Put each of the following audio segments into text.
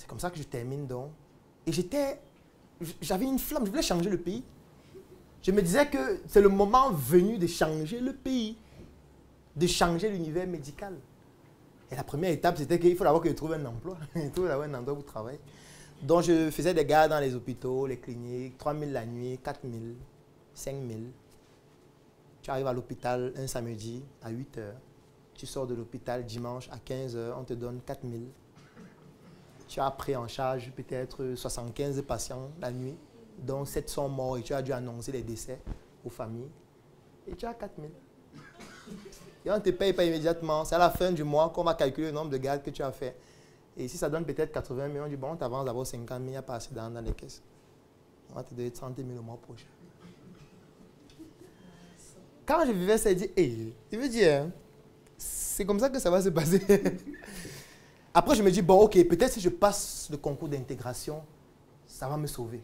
C'est comme ça que je termine donc. Et j'avais une flamme, je voulais changer le pays. Je me disais que c'est le moment venu de changer le pays, de changer l'univers médical. Et la première étape, c'était qu'il faut d'abord que je trouve un emploi. Il faut d'abord un endroit où travailler. Donc, je faisais des gardes dans les hôpitaux, les cliniques, 3 000 la nuit, 4 000, 5 000. Tu arrives à l'hôpital un samedi à 8 h. Tu sors de l'hôpital dimanche à 15 h, on te donne 4 000. Tu as pris en charge peut-être 75 patients la nuit, dont 7 sont morts et tu as dû annoncer les décès aux familles. Et tu as 4 000. Et on ne te paye pas immédiatement. C'est à la fin du mois qu'on va calculer le nombre de gardes que tu as fait. Et si ça donne peut-être 80 000, on dit bon, on t'avance d'abord 50 000, il n'y a pas assez dans les caisses. On va te donner 30 000 le mois prochain. Quand je vivais ça, je dis, hey, il veut dire, c'est comme ça que ça va se passer. Après, je me dis, bon, ok, peut-être si je passe le concours d'intégration, ça va me sauver.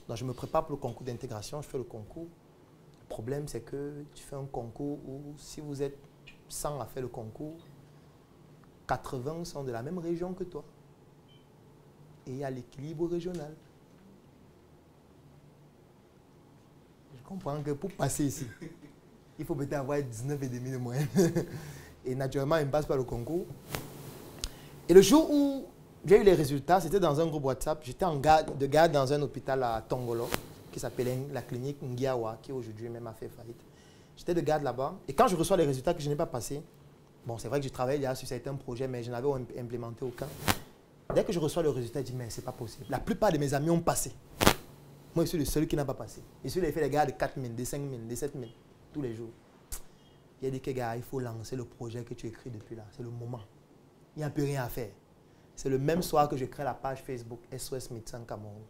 Donc, je me prépare pour le concours d'intégration, je fais le concours. Le problème, c'est que tu fais un concours où, si vous êtes 100 à faire le concours, 80 sont de la même région que toi. Et il y a l'équilibre régional. Je comprends que pour passer ici, il faut peut-être avoir 19,5 de moyenne. Et naturellement, il ne passe pas le concours. Et le jour où j'ai eu les résultats, c'était dans un groupe WhatsApp. J'étais de garde dans un hôpital à Tongolo, qui s'appelait la clinique Ngiawa, qui aujourd'hui même a fait faillite. J'étais de garde là-bas. Et quand je reçois les résultats que je n'ai pas passés, bon, c'est vrai que je travaillais déjà sur certains projets, mais je n'avais implémenté aucun. Dès que je reçois le résultat, je dis, mais c'est pas possible. La plupart de mes amis ont passé. Moi, je suis le seul qui n'a pas passé. Je suis fait les gars de 4 000, de 5 000, de 7 000, tous les jours. Il a dit que, gars, il faut lancer le projet que tu écris depuis là. C'est le moment. Il n'y a plus rien à faire. C'est le même soir que je crée la page Facebook SOS Médecins Cameroun.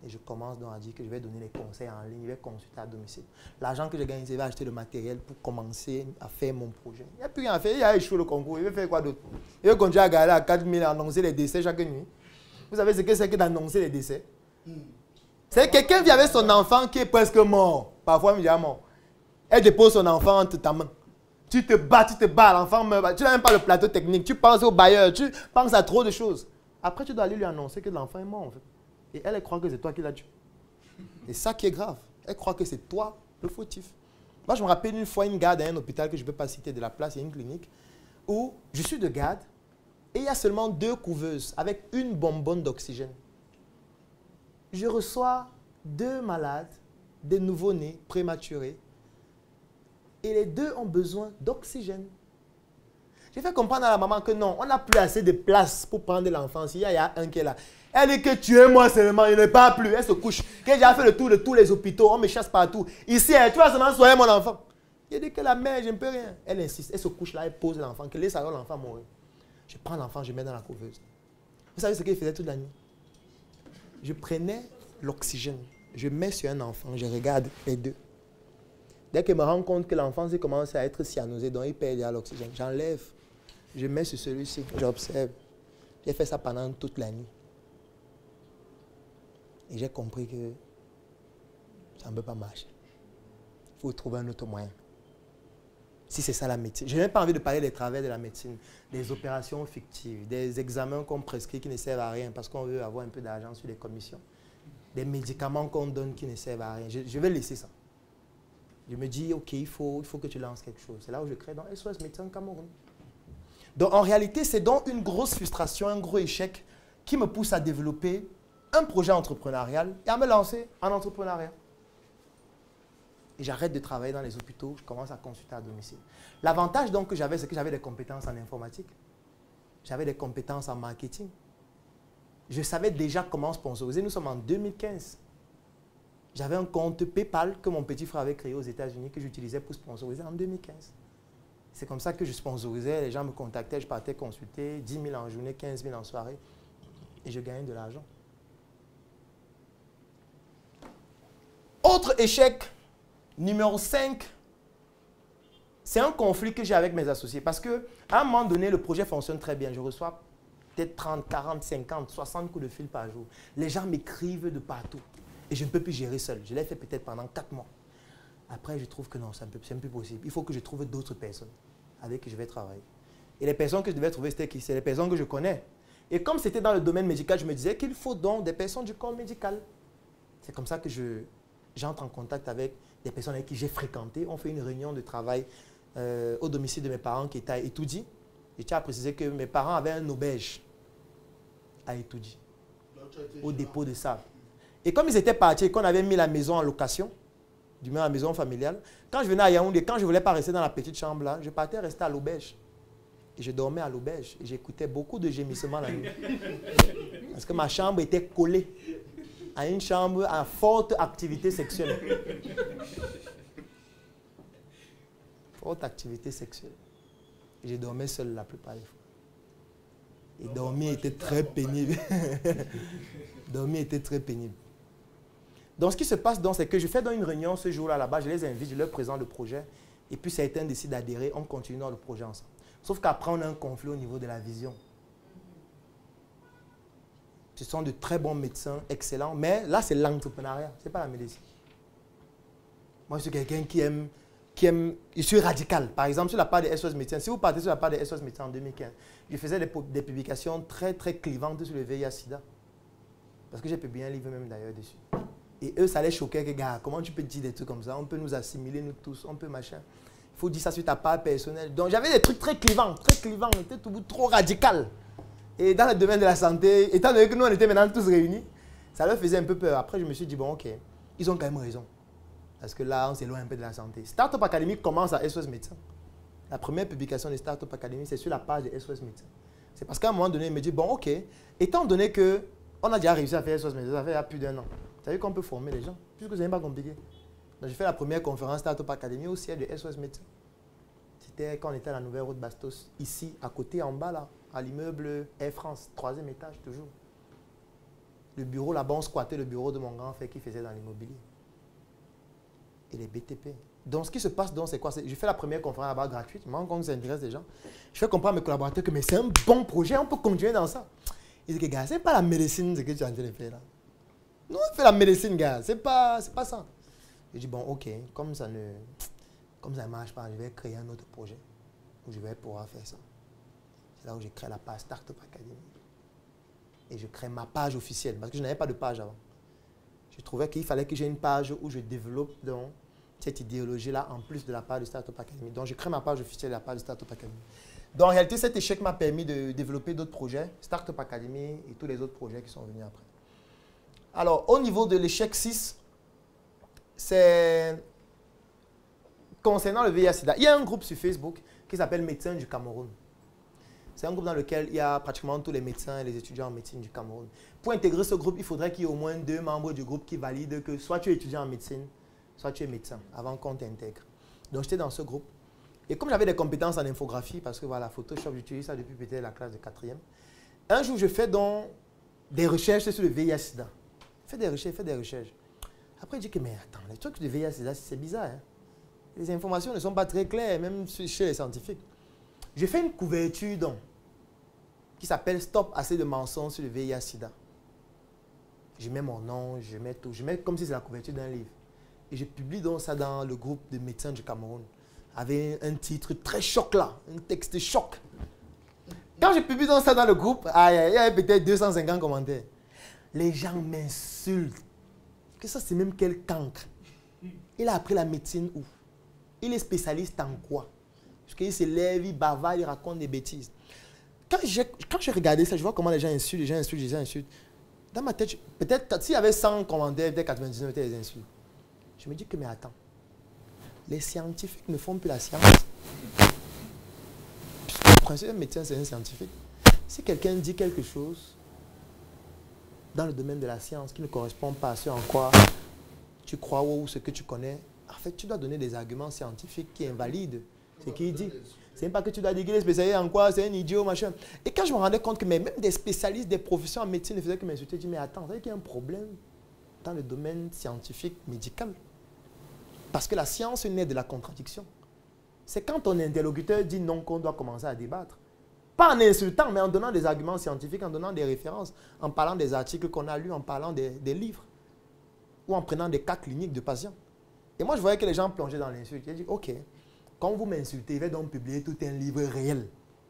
Et je commence donc à dire que je vais donner les conseils en ligne, je vais consulter à domicile. L'argent que je gagne, je vais acheter le matériel pour commencer à faire mon projet. Il n'y a plus rien à faire. Il a échoué le concours. Il veut faire quoi d'autre? Il veut continuer à gagner à 4 000, annoncer les décès chaque nuit. Vous savez ce que c'est que d'annoncer les décès? C'est quelqu'un qui avait son enfant qui est presque mort. Parfois, il est mort. Elle dépose son enfant entre ta main. Tu te bats, l'enfant meurt. Tu n'as même pas le plateau technique. Tu penses au bailleur, tu penses à trop de choses. Après, tu dois aller lui annoncer que l'enfant est mort, en fait. Et elle croit que c'est toi qui l'as tué. Et ça qui est grave. Elle croit que c'est toi le fautif. Moi, je me rappelle une fois une garde à un hôpital que je ne peux pas citer de la place, il y a une clinique, où je suis de garde et il y a seulement 2 couveuses avec une bonbonne d'oxygène. Je reçois 2 malades, des nouveau-nés prématurés, et les 2 ont besoin d'oxygène. J'ai fait comprendre à la maman que non, on n'a plus assez de place pour prendre l'enfant. S'il y a un qui est là. Elle dit que tu es moi seulement, il ne parle plus. Elle se couche. J'ai déjà fait le tour de tous les hôpitaux, on me chasse partout. Ici, tu vas seulement soigner mon enfant. Il dit que la mère, je ne peux rien. Elle insiste, elle se couche là, elle pose l'enfant, qu'elle laisse alors l'enfant mourir. Je prends l'enfant, je mets dans la couveuse. Vous savez ce qu'il faisait toute la nuit? Je prenais l'oxygène, je mets sur un enfant, je regarde les 2. Dès que je me rends compte que l'enfant commence à être cyanosé, donc il perd l'oxygène, j'enlève, je mets sur celui-ci, j'observe. J'ai fait ça pendant toute la nuit. Et j'ai compris que ça ne peut pas marcher. Il faut trouver un autre moyen. Si c'est ça la médecine. Je n'ai pas envie de parler des travers de la médecine, des opérations fictives, des examens qu'on prescrit qui ne servent à rien parce qu'on veut avoir un peu d'argent sur les commissions, des médicaments qu'on donne qui ne servent à rien. Je vais laisser ça. Je me dis, ok, il faut que tu lances quelque chose. C'est là où je crée dans SOS Médecins Cameroun. Donc en réalité, c'est donc une grosse frustration, un gros échec qui me pousse à développer un projet entrepreneurial et à me lancer en entrepreneuriat. Et j'arrête de travailler dans les hôpitaux, je commence à consulter à domicile. L'avantage donc que j'avais, c'est que j'avais des compétences en informatique. J'avais des compétences en marketing. Je savais déjà comment sponsoriser. Nous sommes en 2015. J'avais un compte PayPal que mon petit frère avait créé aux États-Unis que j'utilisais pour sponsoriser en 2015. C'est comme ça que je sponsorisais, les gens me contactaient, je partais consulter, 10 000 en journée, 15 000 en soirée, et je gagnais de l'argent. Autre échec, numéro 5, c'est un conflit que j'ai avec mes associés. Parce qu'à un moment donné, le projet fonctionne très bien. Je reçois peut-être 30, 40, 50, 60 coups de fil par jour. Les gens m'écrivent de partout. Et je ne peux plus gérer seul. Je l'ai fait peut-être pendant 4 mois. Après, je trouve que non, c'est un peu possible. Il faut que je trouve d'autres personnes avec qui je vais travailler. Et les personnes que je devais trouver, c'était qui? C'est les personnes que je connais. Et comme c'était dans le domaine médical, je me disais qu'il faut donc des personnes du corps médical. C'est comme ça que j'entre en contact avec des personnes avec qui j'ai fréquenté. On fait une réunion de travail au domicile de mes parents qui était à Etoudi. Je tiens à préciser que mes parents avaient un auberge à Etoudi, au dépôt de sable. Et comme ils étaient partis et qu'on avait mis la maison en location, du moins la maison familiale, quand je venais à Yaoundé, quand je ne voulais pas rester dans la petite chambre là, je partais rester à l'auberge. Et je dormais à l'auberge et j'écoutais beaucoup de gémissements la nuit. Parce que ma chambre était collée à une chambre à forte activité sexuelle. Forte activité sexuelle. Et je dormais seul la plupart des fois. Et dormir était très pénible. Dormir était très pénible. Donc ce qui se passe, c'est que je fais dans une réunion ce jour-là là-bas, je les invite, je leur présente le projet. Et puis certains décident d'adhérer, on continue dans le projet ensemble. Sauf qu'après, on a un conflit au niveau de la vision. Ce sont de très bons médecins, excellents, mais là, c'est l'entrepreneuriat, ce n'est pas la médecine. Moi, je suis quelqu'un qui aime, je suis radical. Par exemple, sur la part des SOS médecins, si vous partez sur la part des SOS médecins en 2015, je faisais des publications très, très clivantes sur le VIH-Sida. Parce que j'ai publié un livre même d'ailleurs dessus. Et eux, ça les choquait que, gars, comment tu peux dire des trucs comme ça? On peut nous assimiler, nous tous, on peut machin. Il faut dire ça sur ta part personnelle. Donc, j'avais des trucs très clivants, était tout trop radical. Et dans le domaine de la santé, étant donné que nous, on était maintenant tous réunis, ça leur faisait un peu peur. Après, je me suis dit, bon, ok, ils ont quand même raison. Parce que là, on s'éloigne un peu de la santé. Startup Academy commence à SOS Médecins. La première publication de Startup Academy, c'est sur la page de SOS Médecins. C'est parce qu'à un moment donné, il me dit, bon, ok, étant donné qu'on a déjà réussi à faire SOS Médecins, ça fait il y a plus d'1 an. Vous savez qu'on peut former les gens, puisque ce n'est pas compliqué. Donc, j'ai fait la première conférence Startup Academy au siège de SOS Médecins. C'était quand on était à la nouvelle route Bastos, ici, à côté, en bas, là, à l'immeuble Air France, 3e étage, toujours. Le bureau, là-bas, on squattait le bureau de mon grand frère qui faisait dans l'immobilier. Et les BTP. Donc, ce qui se passe, c'est quoi? Je fais la première conférence là-bas gratuite, moi, quand ça intéresse les gens. Je fais comprendre à mes collaborateurs que c'est un bon projet, on peut continuer dans ça. Ils disent que, gars, ce n'est pas la médecine ce que tu es en train de faire là. Nous, on fait la médecine, gars, c'est pas ça. Je dis, bon, ok, comme ça ne marche pas, je vais créer un autre projet où je vais pouvoir faire ça. C'est là où j'ai créé la page Startup Academy. Et je crée ma page officielle, parce que je n'avais pas de page avant. Je trouvais qu'il fallait que j'ai une page où je développe donc, cette idéologie-là en plus de la page de Startup Academy. Donc, je crée ma page officielle de la page de Startup Academy. Donc, en réalité, cet échec m'a permis de développer d'autres projets, Startup Academy et tous les autres projets qui sont venus après. Alors, au niveau de l'échec 6, c'est concernant le VIH-Sida. Il y a un groupe sur Facebook qui s'appelle Médecins du Cameroun. C'est un groupe dans lequel il y a pratiquement tous les médecins et les étudiants en médecine du Cameroun. Pour intégrer ce groupe, il faudrait qu'il y ait au moins 2 membres du groupe qui valident que soit tu es étudiant en médecine, soit tu es médecin, avant qu'on t'intègre. Donc, j'étais dans ce groupe. Et comme j'avais des compétences en infographie, parce que voilà, Photoshop, j'utilise ça depuis peut-être la classe de 4e, un jour, je fais donc des recherches sur le VIH-Sida. Fais des recherches. Après, je dis que, mais attends, les trucs de VIH-Sida, c'est bizarre. Hein? Les informations ne sont pas très claires, même chez les scientifiques. Je fais une couverture donc, qui s'appelle Stop assez de mensonges sur le VIH-Sida. Je mets mon nom, je mets tout. Je mets comme si c'est la couverture d'un livre. Et je publie donc ça dans le groupe de médecins du Cameroun. Avec un titre très choc là, un texte choc. Quand je publie donc ça dans le groupe, il y avait peut-être 250 commentaires. Les gens m'insultent. Que ça, c'est même quel cancre. Il a appris la médecine où? Il est spécialiste en quoi? Parce qu'il se lève, il bavarde, il raconte des bêtises. Quand j'ai regardé ça, je vois comment les gens insultent. Dans ma tête, peut-être, s'il y avait 100 commentaires, peut-être 99 étaient des insultes. Je me dis que, mais attends, les scientifiques ne font plus la science. Puisque le principe d'un médecin, c'est un scientifique. Si quelqu'un dit quelque chose dans le domaine de la science qui ne correspond pas à ce en quoi tu crois ou ce que tu connais, en fait, tu dois donner des arguments scientifiques qui invalident ce qu'il dit. C'est pas que tu dois dire qu'il est spécialisé en quoi, c'est un idiot, machin. Et quand je me rendais compte que même des spécialistes, des professeurs en médecine ne faisaient que m'insulter, je dis, mais attends, vous savez qu'il y a un problème dans le domaine scientifique, médical. Parce que la science naît de la contradiction. C'est quand ton interlocuteur dit non qu'on doit commencer à débattre. Pas en insultant, mais en donnant des arguments scientifiques, en donnant des références, en parlant des articles qu'on a lus, en parlant des livres, ou en prenant des cas cliniques de patients. Et moi, je voyais que les gens plongeaient dans l'insulte. J'ai dit, ok, quand vous m'insultez, je vais donc publier tout un livre réel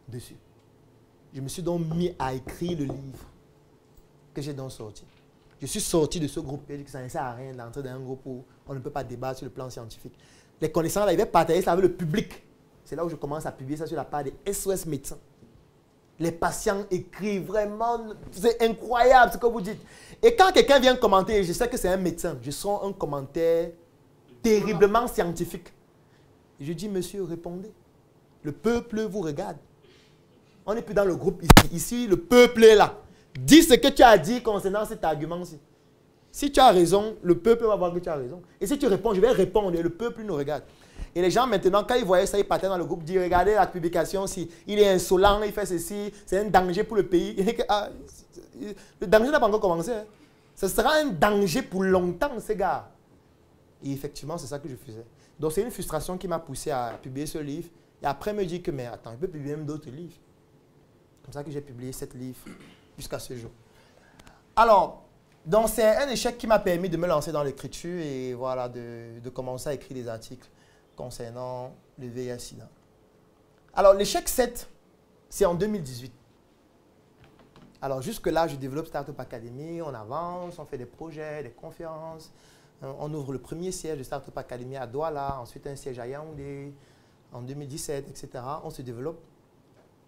dessus. Je me suis donc mis à écrire le livre que j'ai donc sorti. Je suis sorti de ce groupe et j'ai dit que ça ne sert à rien d'entrer dans un groupe où on ne peut pas débattre sur le plan scientifique. Les connaissances, là, ils avaient partagé ça avec le public. C'est là où je commence à publier ça sur la part des SOS médecins. Les patients écrivent vraiment, c'est incroyable ce que vous dites. Et quand quelqu'un vient commenter, je sais que c'est un médecin, je sens un commentaire terriblement scientifique. Et je dis, monsieur, répondez. Le peuple vous regarde. On n'est plus dans le groupe ici. Ici, le peuple est là. Dis ce que tu as dit concernant cet argument-ci. Si tu as raison, le peuple va voir que tu as raison. Et si tu réponds, je vais répondre et le peuple nous regarde. Et les gens maintenant, quand ils voyaient ça, ils partaient dans le groupe, disent, regardez la publication, si il est insolent, il fait ceci, c'est un danger pour le pays. Le danger n'a pas encore commencé. Hein. Ce sera un danger pour longtemps, ces gars. Et effectivement, c'est ça que je faisais. Donc c'est une frustration qui m'a poussé à publier ce livre. Et après me dire que, mais attends, je peux publier même d'autres livres. Comme ça que j'ai publié 7 livres jusqu'à ce jour. Alors, donc c'est un échec qui m'a permis de me lancer dans l'écriture et voilà, de commencer à écrire des articles concernant le VIH-Sida. Alors, l'échec 7, c'est en 2018. Alors, jusque-là, je développe Startup Academy, on avance, on fait des projets, des conférences. On ouvre le premier siège de Startup Academy à Douala, ensuite un siège à Yaoundé, en 2017, etc. On se développe.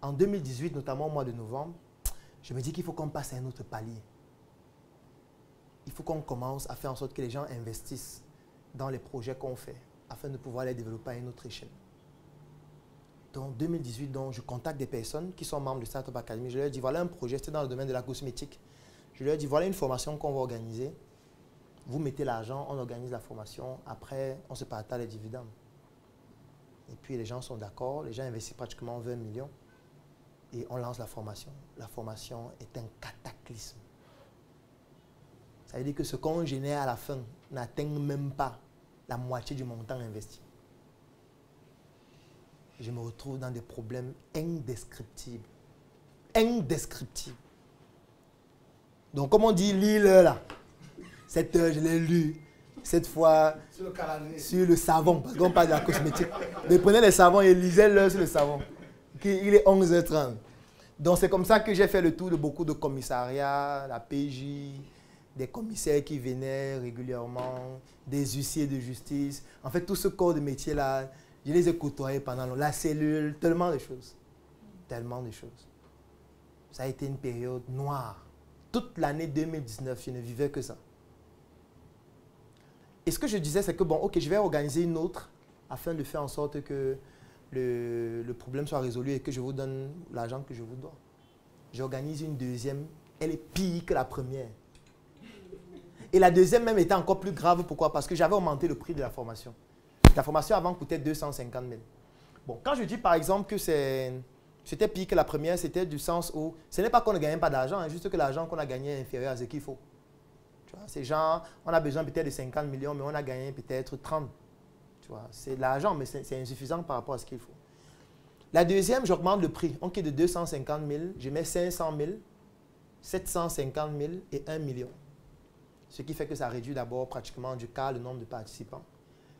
En 2018, notamment au mois de novembre, je me dis qu'il faut qu'on passe à un autre palier. Il faut qu'on commence à faire en sorte que les gens investissent dans les projets qu'on fait, afin de pouvoir les développer à une autre échelle. Donc, en 2018, donc, je contacte des personnes qui sont membres de Startup Academy. Je leur dis, voilà un projet, c'est dans le domaine de la cosmétique. Je leur dis, voilà une formation qu'on va organiser. Vous mettez l'argent, on organise la formation. Après, on se partage les dividendes. Et puis, les gens sont d'accord. Les gens investissent pratiquement 20 millions. Et on lance la formation. La formation est un cataclysme. Ça veut dire que ce qu'on génère à la fin n'atteint même pas la moitié du montant investi. Je me retrouve dans des problèmes indescriptibles. Indescriptibles. Donc, comme on dit, lis-le là. Cette heure, je l'ai lu. Cette fois, sur le savon, parce qu'on parle de la cosmétique. Mais prenez les savons et lisez-le sur le savon. Il est 11h30. Donc, c'est comme ça que j'ai fait le tour de beaucoup de commissariats, la PJ, des commissaires qui venaient régulièrement, des huissiers de justice. En fait, tout ce corps de métier-là, je les ai côtoyés pendant la cellule, tellement de choses. Tellement de choses. Ça a été une période noire. Toute l'année 2019, je ne vivais que ça. Et ce que je disais, c'est que, bon, ok, je vais organiser une autre afin de faire en sorte que le problème soit résolu et que je vous donne l'argent que je vous dois. J'organise une deuxième, elle est pire que la première. Et la deuxième même était encore plus grave. Pourquoi? Parce que j'avais augmenté le prix de la formation. La formation avant coûtait 250 000. Bon, quand je dis par exemple que c'était pire que la première, c'était du sens où ce n'est pas qu'on ne gagne pas d'argent, hein, juste que l'argent qu'on a gagné est inférieur à ce qu'il faut. Tu vois, c'est genre, on a besoin peut-être de 50 millions, mais on a gagné peut-être 30. Tu vois, c'est de l'argent, mais c'est insuffisant par rapport à ce qu'il faut. La deuxième, j'augmente le prix. On quitte de 250 000, je mets 500 000, 750 000 et 1 million. Ce qui fait que ça réduit d'abord pratiquement du quart le nombre de participants.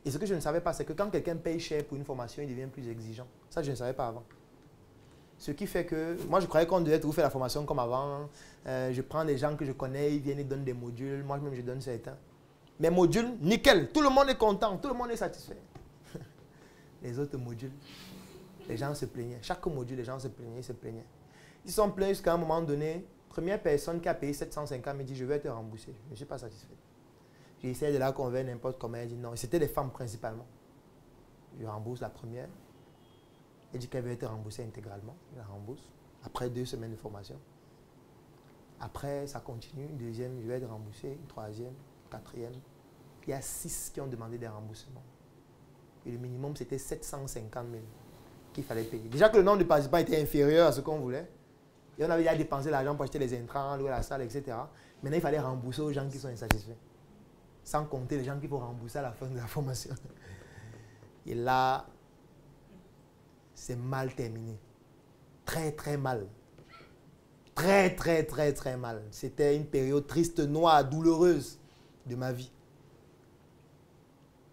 Et ce que je ne savais pas, c'est que quand quelqu'un paye cher pour une formation, il devient plus exigeant. Ça, je ne savais pas avant. Ce qui fait que, moi, je croyais qu'on devait tout faire la formation comme avant. Je prends des gens que je connais, ils viennent, ils donnent des modules. Moi-même, je donne certains. Mes modules, nickel. Tout le monde est content, tout le monde est satisfait. Les autres modules, les gens se plaignaient. Chaque module, les gens se plaignaient, ils se plaignaient. Ils sont plaints jusqu'à un moment donné. Première personne qui a payé 750 me dit, je vais te rembourser. Je ne suis pas satisfait. J'ai essayé de la convaincre n'importe comment. Elle dit non. Et c'était des femmes principalement. Je rembourse la première. Elle dit qu'elle veut être remboursée intégralement. Je la rembourse. Après 2 semaines de formation. Après, ça continue. Une deuxième, je vais être remboursé. Une troisième, quatrième. Il y a 6 qui ont demandé des remboursements. Et le minimum, c'était 750 000 qu'il fallait payer. Déjà que le nombre de participants était inférieur à ce qu'on voulait. Et on avait déjà dépensé l'argent pour acheter les intrants, louer la salle, etc. Maintenant, il fallait rembourser aux gens qui sont insatisfaits. Sans compter les gens qu'il faut rembourser à la fin de la formation. Et là, c'est mal terminé. Très, très mal. Très, très, très, très mal. C'était une période triste, noire, douloureuse de ma vie.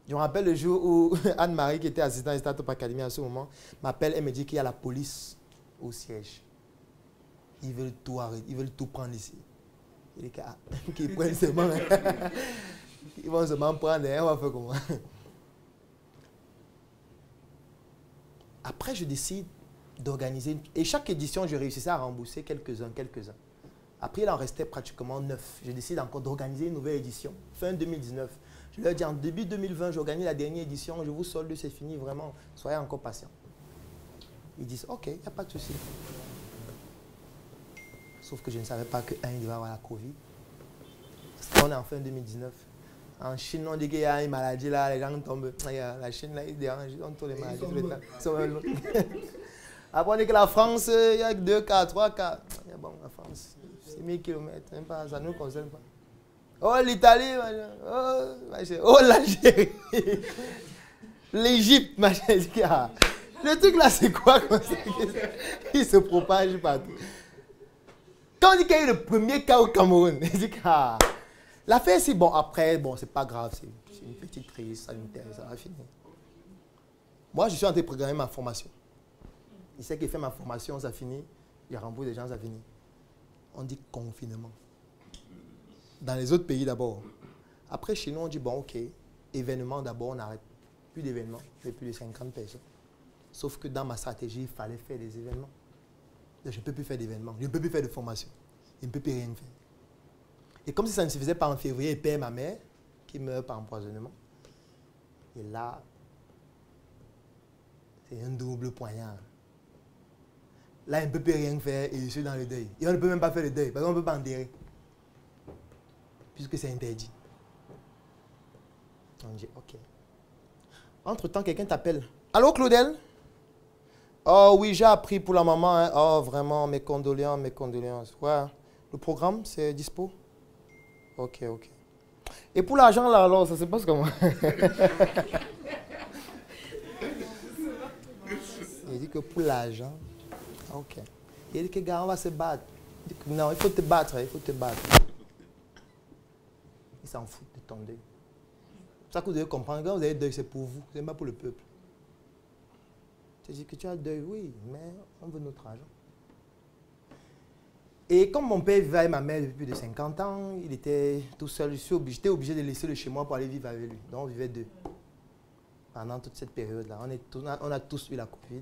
Je me rappelle le jour où Anne-Marie, qui était assistante à Startup Academy à ce moment, m'appelle et me dit qu'il y a la police au siège. Ils veulent tout arrêter, ils veulent tout prendre ici. Il dit qu'ils prennent seulement. Ils vont seulement prendre et on va faire comment. Après, je décide d'organiser. Et chaque édition, je réussissais à rembourser quelques-uns. Après, il en restait pratiquement 9. Je décide encore d'organiser une nouvelle édition, fin 2019. Je leur dis en début 2020, j'organise la dernière édition, je vous solde, c'est fini, vraiment. Soyez encore patients. Ils disent, ok, il n'y a pas de souci. Sauf que je ne savais pas que il devait avoir la Covid. Parce qu'on est en fin 2019. En Chine, on dit qu'il y a une maladie là, les gens tombent. La Chine, là, ils dérangent, ils ont tous les maladies tout le temps. Après, on dit que la France, il y a 2 cas, 3 cas. Bon, la France, 6000 km, même pas, ça ne nous concerne pas. Oh, l'Italie, oh, l'Algérie, l'Égypte, machin. Le truc là, c'est quoi comme ça? Il se propage partout. Quand on dit qu'il y a eu le premier cas au Cameroun, il dit que l'affaire, c'est bon, après, bon, c'est pas grave, c'est une petite crise sanitaire, ça va finir. Moi, je suis en train de programmer ma formation. Il sait qu'il fait ma formation, ça finit. Il rembourse des gens, ça finit. On dit confinement. Dans les autres pays d'abord. Après, chez nous, on dit, bon, ok, événement d'abord, on arrête. Plus d'événements, il y a plus de 50 personnes. Sauf que dans ma stratégie, il fallait faire des événements. Je ne peux plus faire d'événements, je ne peux plus faire de formation. Je ne peux plus rien faire. Et comme si ça ne se faisait pas en février, il perd ma mère, qui meurt par empoisonnement. Et là, c'est un double poignard. Là, il ne peut plus rien faire et je suis dans le deuil. Et on ne peut même pas faire le deuil, parce qu'on ne peut pas enterrer. Puisque c'est interdit. On dit, ok. Entre-temps, quelqu'un t'appelle. Allô, Claudel? Oh oui, j'ai appris pour la maman. Hein. Oh, vraiment, mes condoléances, mes condoléances. Ouais. Le programme, c'est dispo? Ok, ok. Et pour l'argent, là, alors, ça se passe comment? Il dit que pour l'argent, ok. Il dit que gars, on va se battre. Il dit que non, il faut te battre, il faut te battre. Il s'en fout de ton deuil. C'est ça que vous devez comprendre. Quand vous avez deuil, c'est pour vous, c'est pas pour le peuple. Tu dis que tu as deuil, oui, mais on veut notre argent. Et comme mon père vivait avec ma mère depuis plus de 50 ans, il était tout seul. J'étais obligé de laisser le chez moi pour aller vivre avec lui. Donc on vivait deux. Pendant toute cette période-là, on a tous eu la Covid.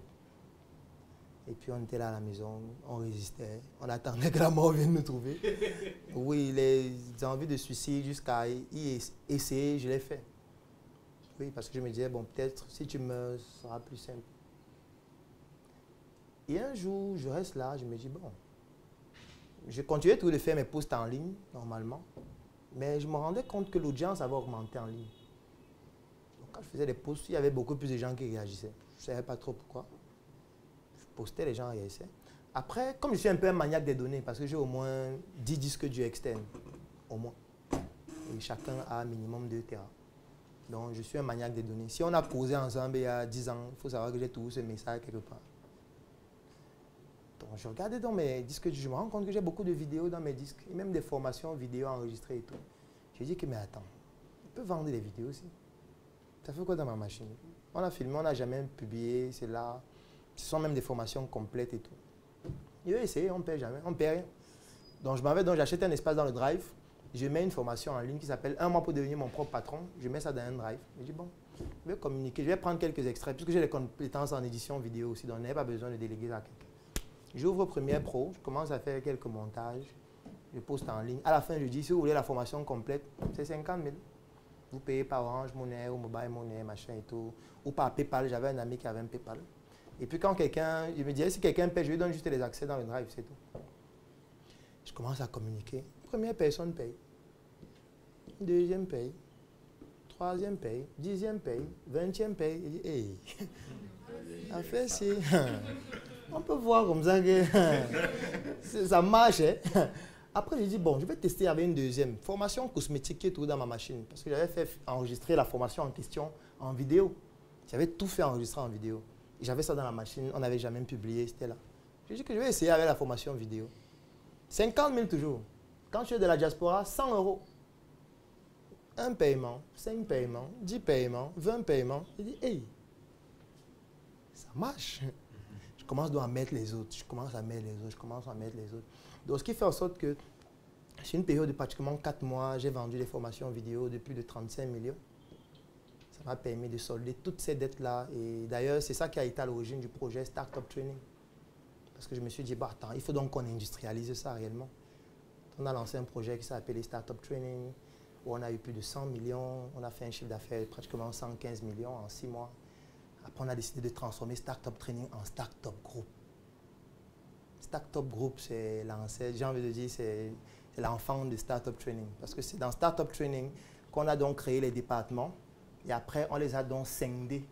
Et puis on était là à la maison, on résistait. On attendait que la mort vienne nous trouver. Oui, les envies de suicide jusqu'à y essayer, je l'ai fait. Oui, parce que je me disais, bon, peut-être si tu meurs, ce sera plus simple. Et un jour, je reste là, je me dis, bon, je continuais toujours de faire mes posts en ligne, normalement, mais je me rendais compte que l'audience avait augmenté en ligne. Donc, quand je faisais des posts, il y avait beaucoup plus de gens qui réagissaient. Je ne savais pas trop pourquoi. Je postais, les gens réagissaient. Après, comme je suis un peu un maniaque des données, parce que j'ai au moins 10 disques durs externes, au moins, et chacun a un minimum de Tera. Donc, je suis un maniaque des données. Si on a posé ensemble il y a 10 ans, il faut savoir que j'ai tout ce message quelque part. Donc, je regardais dans mes disques, je me rends compte que j'ai beaucoup de vidéos dans mes disques, et même des formations vidéo enregistrées et tout. Je dis que, mais attends, on peut vendre des vidéos aussi. Ça fait quoi dans ma machine? On a filmé, on n'a jamais publié, c'est là. Ce sont même des formations complètes et tout. Je vais essayer, on ne perd jamais, on ne perd rien. Donc, j'achète un espace dans le drive, je mets une formation en ligne qui s'appelle « Un mois pour devenir mon propre patron ». Je mets ça dans un drive. Je dis, bon, je vais communiquer, je vais prendre quelques extraits, puisque j'ai des compétences en édition vidéo aussi, donc je n'ai pas besoin de déléguer ça à quelqu'un. J'ouvre Premiere Pro, je commence à faire quelques montages, je poste en ligne. À la fin, je dis, si vous voulez la formation complète, c'est 50 000. Vous payez par Orange Money ou Mobile Money, machin et tout. Ou par PayPal, j'avais un ami qui avait un PayPal. Et puis quand quelqu'un, je me disais, si quelqu'un paye, je lui donne juste les accès dans le drive, c'est tout. Je commence à communiquer. Première personne paye. Deuxième paye. Troisième paye. 10e paye. 20e paye. Il dit, hey, affaire c'est... On peut voir comme ça que ça marche. Hein? Après, j'ai dit, bon, je vais tester avec une deuxième. Formation cosmétique qui est tout dans ma machine. Parce que j'avais fait enregistrer la formation en question en vidéo. J'avais tout fait enregistrer en vidéo. J'avais ça dans la machine, on n'avait jamais publié, c'était là. J'ai dit que je vais essayer avec la formation vidéo. 50 000 toujours. Quand tu es de la diaspora, 100 €. Un paiement, 5 paiements, 10 paiements, 20 paiements. J'ai dit, hey, ça marche. Je commence donc à mettre les autres. Je commence à mettre les autres. Donc, ce qui fait en sorte que sur une période de pratiquement 4 mois, j'ai vendu des formations vidéo de plus de 35 millions. Ça m'a permis de solder toutes ces dettes-là. Et d'ailleurs, c'est ça qui a été à l'origine du projet Startup Training. Parce que je me suis dit, bah, attends, il faut donc qu'on industrialise ça réellement. On a lancé un projet qui s'est appelé Startup Training, où on a eu plus de 100 millions. On a fait un chiffre d'affaires de pratiquement 115 millions en 6 mois. Après, on a décidé de transformer Startup Training en Startup Group. Startup Group, c'est l'ancêtre, j'ai envie de dire, c'est l'enfant de Startup Training. Parce que c'est dans Startup Training qu'on a donc créé les départements. Et après, on les a donc scindés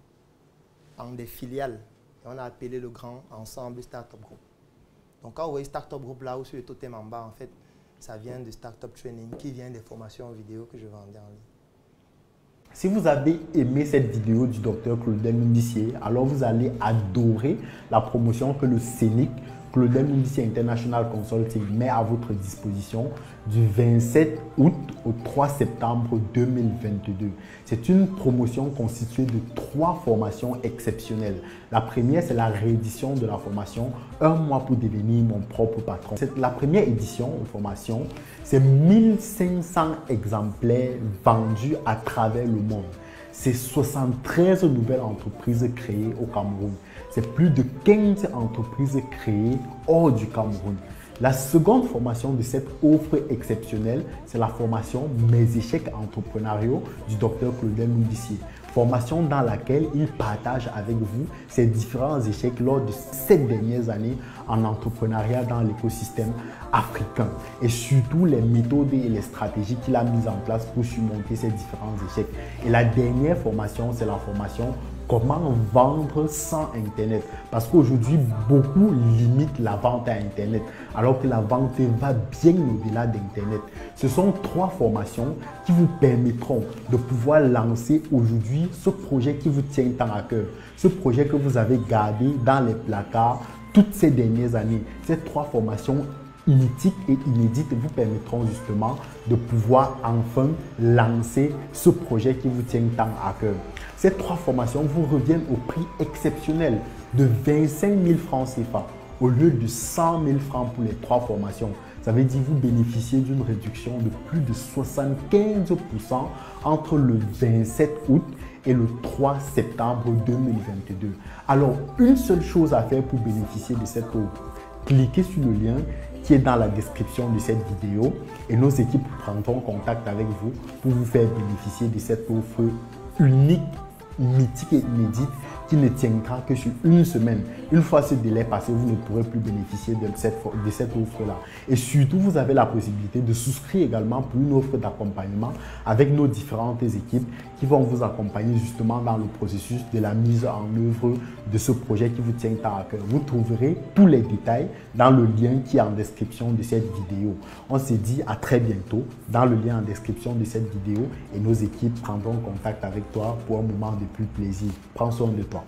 en des filiales. Et on a appelé le grand ensemble Startup Group. Donc, quand vous voyez Startup Group là, ou sur le totem en bas, en fait, ça vient de Startup Training, qui vient des formations vidéo que je vendais en ligne. Si vous avez aimé cette vidéo du Dr Claudel Mundissier, alors vous allez adorer la promotion que le CENIC, Claudel Mundissier International Consulting, met à votre disposition du 27 août au 3 septembre 2022. C'est une promotion constituée de 3 formations exceptionnelles. La première, c'est la réédition de la formation « Un mois pour devenir mon propre patron ». La première édition de formation, c'est 1500 exemplaires vendus à travers le monde. C'est 73 nouvelles entreprises créées au Cameroun. C'est plus de 15 entreprises créées hors du Cameroun. La seconde formation de cette offre exceptionnelle, c'est la formation « Mes échecs entrepreneuriaux » du Dr Claudel Mundissier. Formation dans laquelle il partage avec vous ses différents échecs lors de 7 dernières années en entrepreneuriat dans l'écosystème africain et surtout les méthodes et les stratégies qu'il a mises en place pour surmonter ces différents échecs. Et la dernière formation, c'est la formation comment vendre sans Internet. Parce qu'aujourd'hui, beaucoup limitent la vente à Internet, alors que la vente va bien au-delà d'Internet. Ce sont 3 formations qui vous permettront de pouvoir lancer aujourd'hui ce projet qui vous tient tant à cœur. Ce projet que vous avez gardé dans les placards toutes ces dernières années. Ces 3 formations mythiques et inédites vous permettront justement de pouvoir enfin lancer ce projet qui vous tient tant à cœur. Ces 3 formations vous reviennent au prix exceptionnel de 25 000 francs CFA au lieu de 100 000 francs pour les 3 formations. Ça veut dire que vous bénéficiez d'une réduction de plus de 75% entre le 27 août et le 3 septembre 2022. Alors, une seule chose à faire pour bénéficier de cette offre. Cliquez sur le lien qui est dans la description de cette vidéo et nos équipes prendront contact avec vous pour vous faire bénéficier de cette offre unique, mythique et inédite qui ne tiendra que sur une semaine. Une fois ce délai passé, vous ne pourrez plus bénéficier de cette offre-là. Et surtout, vous avez la possibilité de souscrire également pour une offre d'accompagnement avec nos différentes équipes qui vont vous accompagner justement dans le processus de la mise en œuvre de ce projet qui vous tient tant à cœur. Vous trouverez tous les détails dans le lien qui est en description de cette vidéo. On se dit à très bientôt dans le lien en description de cette vidéo et nos équipes prendront contact avec toi pour un moment de plus plaisir. Prends soin de toi.